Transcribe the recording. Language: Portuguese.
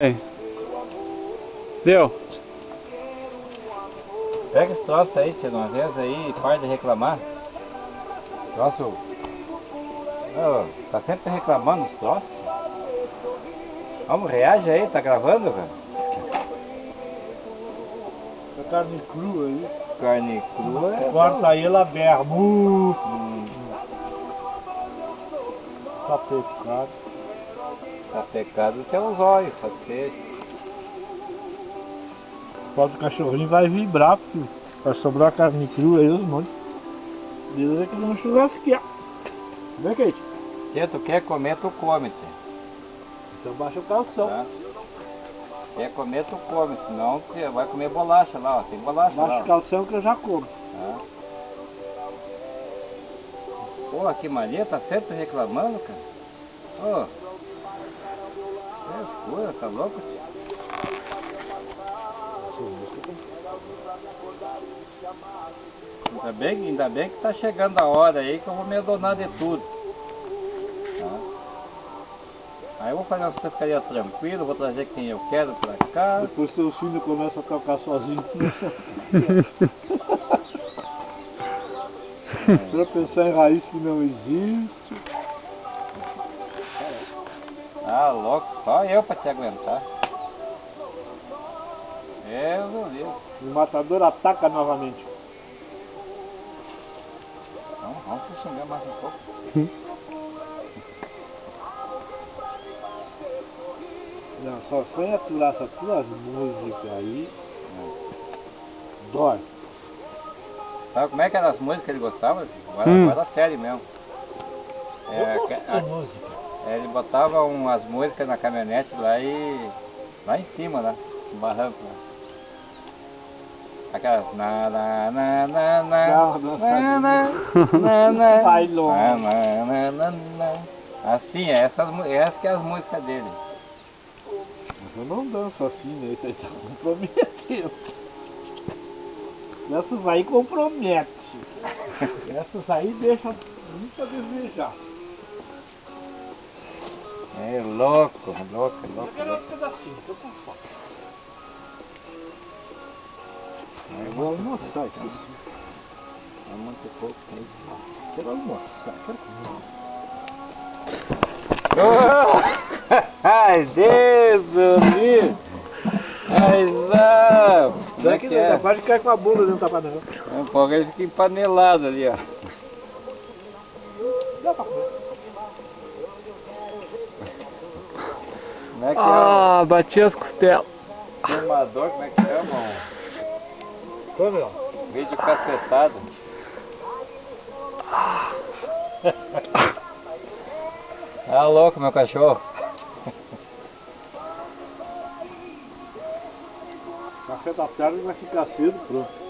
Aí. Deu. Pega esse troço aí, tia, de uma vez aí e para de reclamar. Troço. Tá sempre reclamando dos troços. Vamos, reage aí, tá gravando, cara? A carne crua aí. Carne crua. Corta aí, ela berra. Tá pescado. Tá pecado até os olhos, satisfeito. Pode o cachorrinho vai vibrar, porque vai sobrar carne crua aí, os montes. Beleza que não churrasquear. Vem, Kate. Tia, tu quer comer, tu come, tia. Então baixa o calção. Tá? Quer comer, tu come, senão tia, vai comer bolacha lá, ó. Tem bolacha lá. Baixa o Ó. calção que eu já como. Tá? Pô, que mania, tá sempre reclamando, cara. Ô, frescura, tá louco, tia? Ainda bem que tá chegando a hora aí que eu vou me adonar de tudo. Tá? Aí eu vou fazer umas pescarias tranquilas, vou trazer quem eu quero pra cá. Depois seus filhos começam a tocar sozinhos. Pra pensar em raiz que não existe. Ah, louco, só eu pra te aguentar. O matador ataca novamente. Vamos xingar mais um pouco. Não, só sem aturar essas tuas músicas aí. Dói. Sabe como é que eram as músicas que ele gostava? Agora sério mesmo. Música. Ele botava umas músicas na caminhonete lá em cima, lá, no barranco. Lá. Aquelas Vai longe. assim, essas que é as músicas dele. Eu não danço assim, né? Isso aí tá comprometendo. Essas aí compromete. Essas aí deixa muito a desejar. É louco. Eu quero um pedacinho, tô com fome. Eu vou almoçar aqui. É muito pouco. Quero almoçar, quero comer. Ai, Deus do livro! Ai, não! Como é que é? Capaz de cair com a bunda dentro da panela. Um pouco ele fica empanelado ali, ó. Dá pra comer. Como é que Ah, bati as costelas. é? Filmador, como é que chama? Câmera. Vídeo cacetado. Tá louco, meu cachorro. Café da tarde vai ficar cedo, pronto.